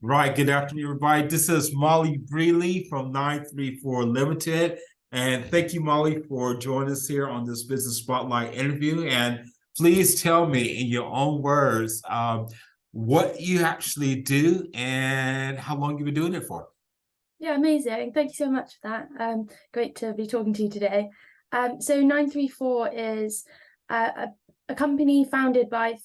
Right. Good afternoon, everybody. This is Molly Brealey from 934 Limited. And thank you, Molly, for joining us here on this Business Spotlight interview. And please tell me in your own words what you actually do and how long you've been doing it for. Yeah, amazing. Thank you so much for that. Great to be talking to you today. So 934 is a company founded by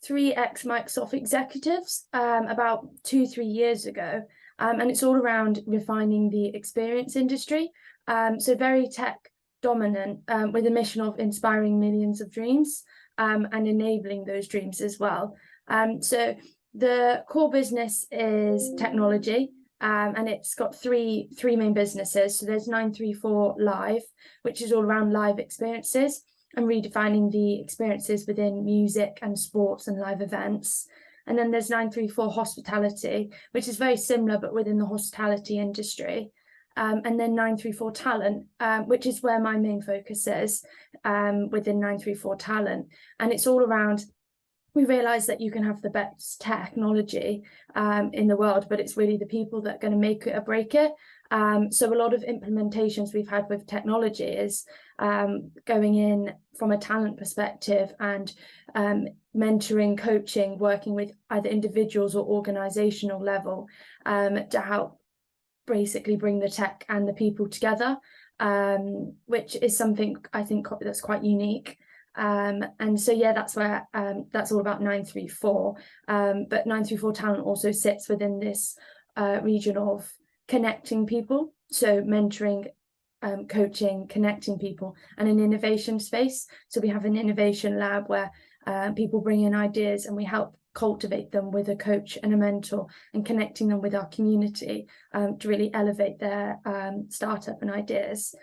three ex-Microsoft executives about 2-3 years ago. And it's all around refining the experience industry. So very tech dominant with a mission of inspiring millions of dreams and enabling those dreams as well. So the core business is technology. And it's got three main businesses. So there's 934 Live, which is all around live experiences and redefining the experiences within music and sports and live events. And then there's 934 Hospitality, which is very similar, but within the hospitality industry. And then 934 Talent, which is where my main focus is within 934 Talent. And it's all around, we realize that you can have the best technology in the world, but it's really the people that are going to make it or break it. So a lot of implementations we've had with technology is going in from a talent perspective and mentoring, coaching, working with either individuals or organizational level to help basically bring the tech and the people together, which is something I think that's quite unique. And so yeah, that's where that's all about 934. But 934 Talent also sits within this region of connecting people, so mentoring, coaching, connecting people, and an innovation space. So we have an innovation lab where people bring in ideas and we help cultivate them with a coach and a mentor and connecting them with our community to really elevate their startup and ideas.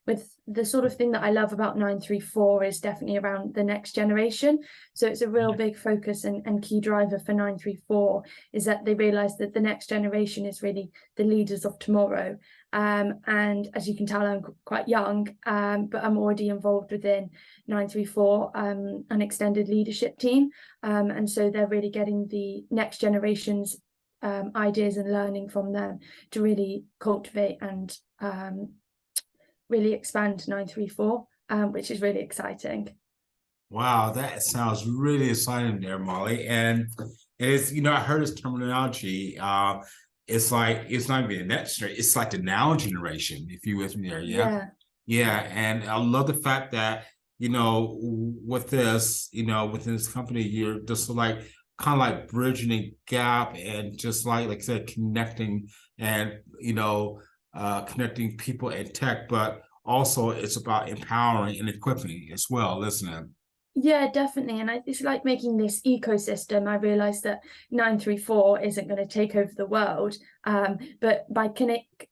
With the sort of thing that I love about 934 is definitely around the next generation. So it's a real big focus and key driver for 934 is that they realize that the next generation is really the leaders of tomorrow. And as you can tell, I'm quite young, but I'm already involved within 934, an extended leadership team. And so they're really getting the next generation's ideas and learning from them to really cultivate and really expand 934, which is really exciting. Wow, that sounds really exciting there, Molly. And it's, I heard this terminology. It's like it's not even the next generation, it's like the now generation, if you with me there, yeah. Yeah. Yeah, and I love the fact that, with this, within this company, you're just like kind of like bridging a gap and just like I said, connecting and connecting people and tech, but also it's about empowering and equipping as well, isn't it? Yeah, definitely. And it's like making this ecosystem. I realized that 934 isn't going to take over the world. But by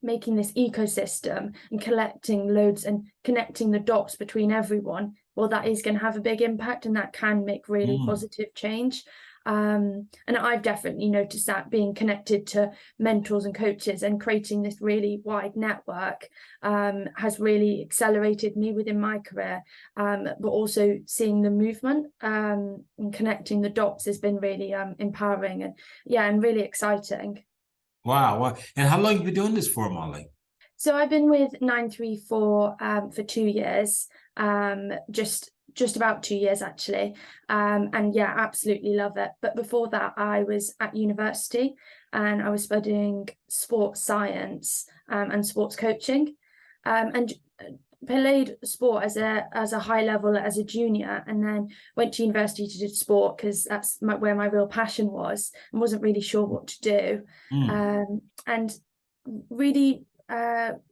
making this ecosystem and collecting loads and connecting the dots between everyone, well, that is going to have a big impact and that can make really Mm. positive change. And I've definitely noticed that being connected to mentors and coaches and creating this really wide network has really accelerated me within my career. But also seeing the movement and connecting the dots has been really empowering and yeah, and really exciting. Wow, wow. And how long have you been doing this for, Molly? So I've been with 934 for 2 years, just about 2 years actually. And yeah, absolutely love it. But before that, I was at university and I was studying sports science and sports coaching. And played sport as a high level as a junior, and then went to university to do sport because that's where my real passion was, and wasn't really sure what to do. Mm. And really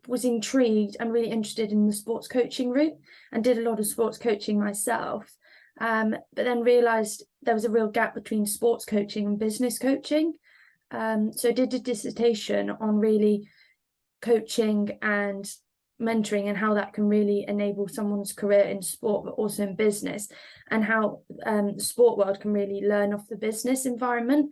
was intrigued and really interested in the sports coaching route and did a lot of sports coaching myself. But then realized there was a real gap between sports coaching and business coaching. So I did a dissertation on really coaching and mentoring and how that can really enable someone's career in sport but also in business, and how the sport world can really learn off the business environment.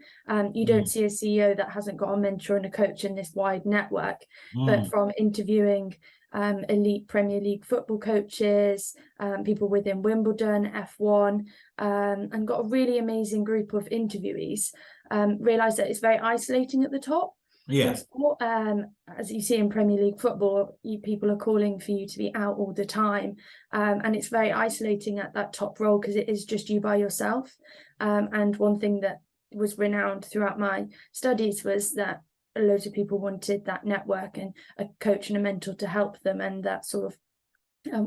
You don't Mm. see a CEO that hasn't got a mentor and a coach in this wide network, but Mm. from interviewing elite Premier League football coaches, people within Wimbledon, F1, and got a really amazing group of interviewees. realize that it's very isolating at the top in Yeah. sport. As you see in Premier League football, people are calling for you to be out all the time, and it's very isolating at that top role because it is just you by yourself. And one thing that was renowned throughout my studies was that loads of people wanted that network and a coach and a mentor to help them, and that sort of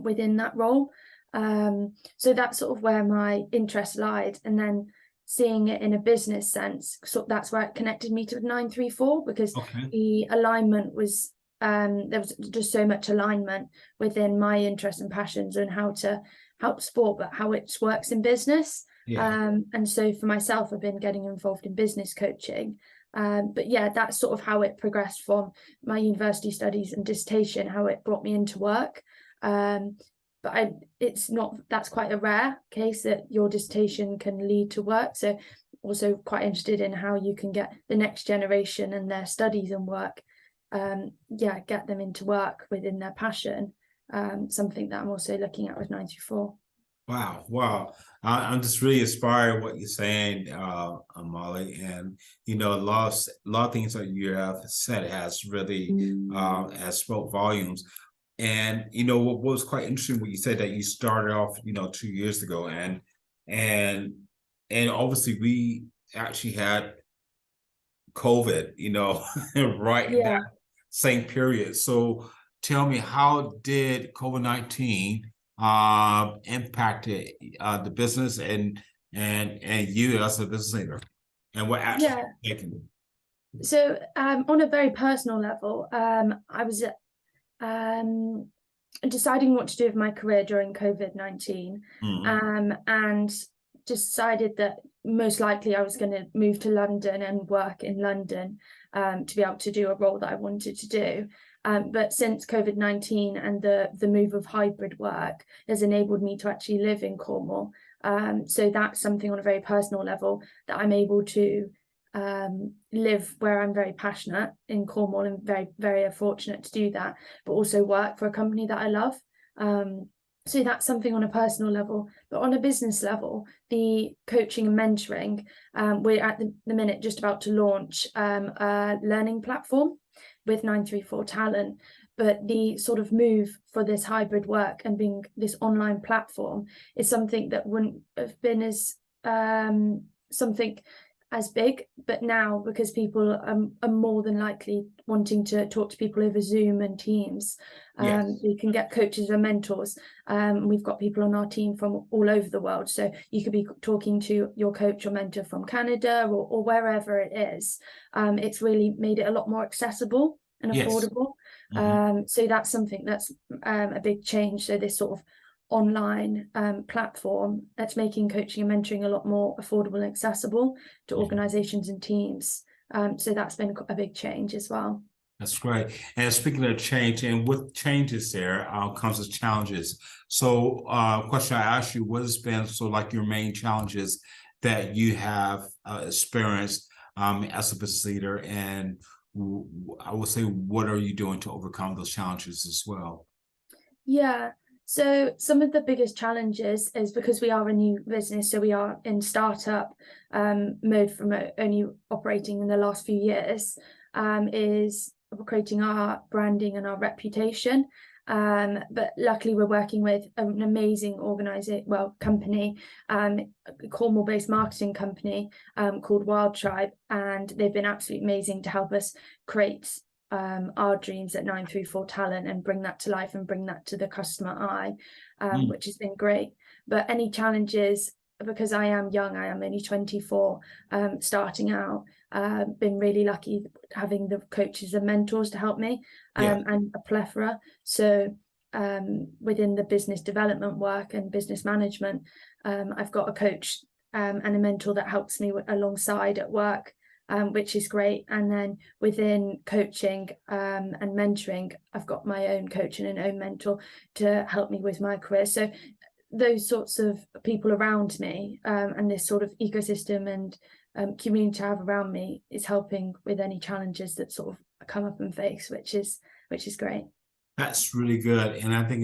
within that role. So that's sort of where my interest lied, and then seeing it in a business sense, so that's where it connected me to 934, because Okay. the alignment was there was just so much alignment within my interests and passions and how to help sport, but how it works in business. Yeah. And so for myself, I've been getting involved in business coaching. But yeah, that's sort of how it progressed from my university studies and dissertation, how it brought me into work. But it's not, that's quite a rare case that your dissertation can lead to work. So also quite interested in how you can get the next generation and their studies and work, get them into work within their passion. Something that I'm also looking at with 934. Wow, wow. I'm just really inspired what you're saying, Molly. And a lot of things that you have said has really has spoke volumes. And what was quite interesting when you said that you started off, 2 years ago, and and obviously we actually had COVID, right in that Yeah. same period. So tell me, how did COVID-19 impacted the business and you as a business leader, and what action Yeah. you taken? So on a very personal level, I was deciding what to do with my career during COVID-19, Mhm. and decided that most likely I was going to move to London and work in London, to be able to do a role that I wanted to do. But since COVID-19 and the move of hybrid work has enabled me to actually live in Cornwall. So that's something on a very personal level, that I'm able to live where I'm very passionate in Cornwall, and very, very fortunate to do that, but also work for a company that I love. So that's something on a personal level. But on a business level, the coaching and mentoring, we're at the minute just about to launch a learning platform with 934 Talent. But the sort of move for this hybrid work and being this online platform is something that wouldn't have been as something as big, but now, because people are more than likely wanting to talk to people over Zoom and Teams, Yes. we can get coaches and mentors. We've got people on our team from all over the world, so you could be talking to your coach or mentor from Canada or wherever it is. It's really made it a lot more accessible and Yes. affordable. Mhm. So that's something that's a big change. So this sort of online platform that's making coaching and mentoring a lot more affordable and accessible to Mhm. organizations and teams. So that's been a big change as well. That's great. And speaking of change, and with changes there comes with challenges. So, question I asked you, what has been like your main challenges that you have experienced as a business leader, and I would say, what are you doing to overcome those challenges as well? Yeah. So some of the biggest challenges is because we are a new business, so we are in startup mode from only operating in the last few years, is creating our branding and our reputation. But luckily we're working with an amazing company, Cornwall-based marketing company called Wild Tribe, and they've been absolutely amazing to help us create our dreams at 934 Talent and bring that to life and bring that to the customer eye, Mm. which has been great. But any challenges, because I am young, I am only 24, starting out, been really lucky having the coaches and mentors to help me, Yeah. and a plethora. So within the business development work and business management, I've got a coach and a mentor that helps me alongside at work, which is great. And then within coaching and mentoring, I've got my own coach and an own mentor to help me with my career. So those sorts of people around me, and this sort of ecosystem and community I have around me, is helping with any challenges that sort of come up and face, which is great. That's really good, and I think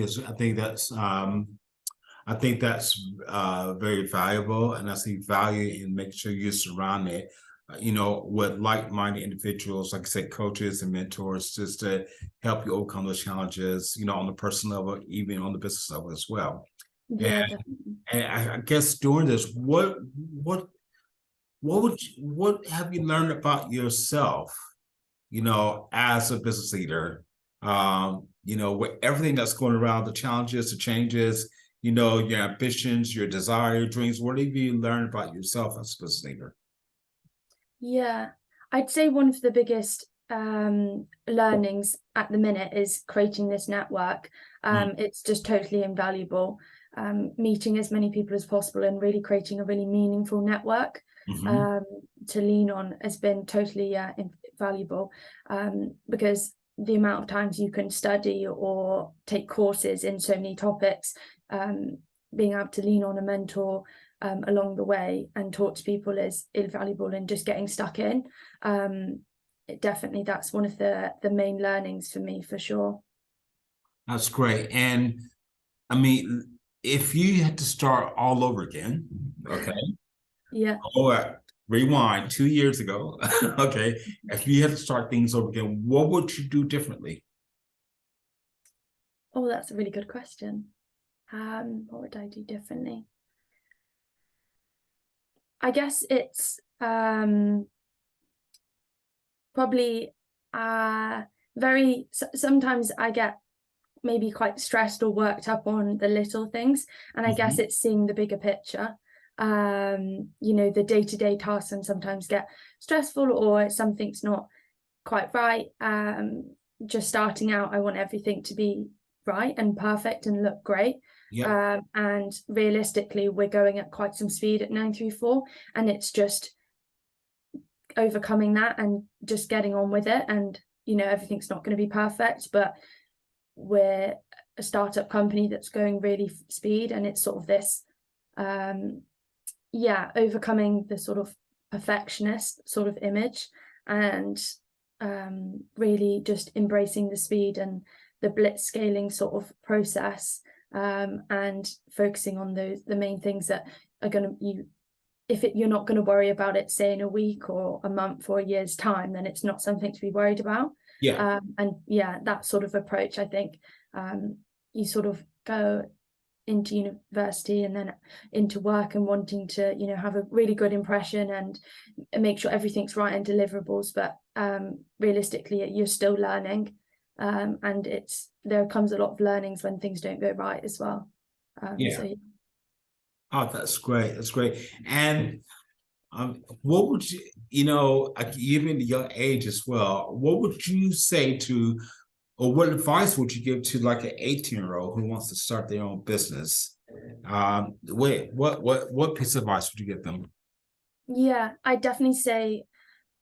that's very valuable, and I see value in making sure you're surrounded with like-minded individuals, like I said, coaches and mentors, just to help you overcome those challenges, on the personal level, even on the business level as well. And, Yeah, definitely. and I guess during this, what have you learned about yourself, as a business leader? With everything that's going around, the challenges, the changes, your ambitions, your desire, your dreams. What have you learned about yourself as a business leader? Yeah, I'd say one of the biggest learnings at the minute is creating this network. It's just totally invaluable. Meeting as many people as possible and really creating a really meaningful network Mm-hmm. to lean on has been totally invaluable, because the amount of times you can study or take courses in so many topics, being able to lean on a mentor along the way and talk to people is invaluable, and just getting stuck in. Definitely, that's one of the main learnings for me, for sure. That's great. And I mean, if you had to start all over again, okay, Yeah. or rewind 2 years ago, okay, if you had to start things over again, what would you do differently? Oh, that's a really good question. What would I do differently? I guess it's probably sometimes I get maybe quite stressed or worked up on the little things, and I guess Mhm. it's seeing the bigger picture. The day-to-day tasks and sometimes get stressful, or something's not quite right. Just starting out, I want everything to be right and perfect and look great. Yep. And realistically, we're going at quite some speed at 934, and it's just overcoming that and just getting on with it. And everything's not going to be perfect, but we're a startup company that's going really speed, and it's sort of this overcoming the sort of perfectionist sort of image, and really just embracing the speed and the blitz scaling sort of process, and focusing on the main things that are going to you're not going to worry about it, say in a week or a month or a year's time, then it's not something to be worried about. Yeah. And yeah, that sort of approach, I think, you sort of go into university and then into work and wanting to have a really good impression and make sure everything's right and deliverables, but realistically you're still learning, and there comes a lot of learnings when things don't go right as well. Yeah. So yeah. Oh, that's great. That's great. And what would given the young age as well, what would you say to, or what advice would you give to like an 18-year-old who wants to start their own business? What piece of advice would you give them? Yeah, I definitely say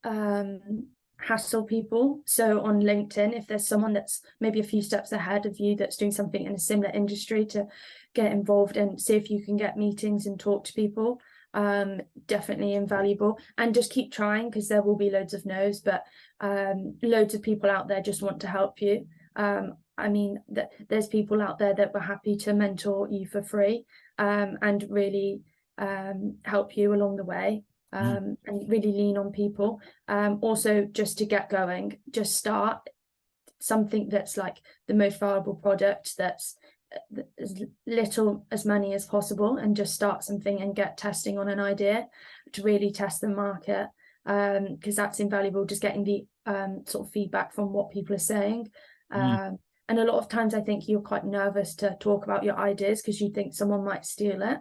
hassle people. So on LinkedIn, if there's someone that's maybe a few steps ahead of you that's doing something in a similar industry, to get involved and see if you can get meetings and talk to people. Definitely invaluable, and just keep trying, because there will be loads of no's, but loads of people out there just want to help you. I mean, there's people out there that were happy to mentor you for free, and really help you along the way, and really lean on people. Also, just to get going, just start something that's like the most valuable product, that's as little as money as possible, and just start something and get testing on an idea to really test the market, because that's invaluable, just getting the sort of feedback from what people are saying. And a lot of times I think you're quite nervous to talk about your ideas because you think someone might steal it,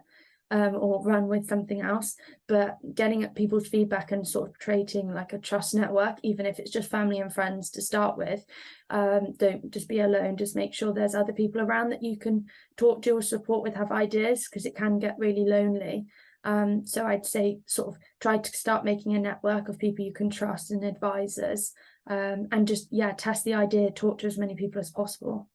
or run with something else. But getting at people's feedback and sort of creating like a trust network, even if it's just family and friends to start with, don't just be alone. Just make sure there's other people around that you can talk to or support with, have ideas, because it can get really lonely. So I'd say sort of try to start making a network of people you can trust and advisors, and just test the idea, talk to as many people as possible.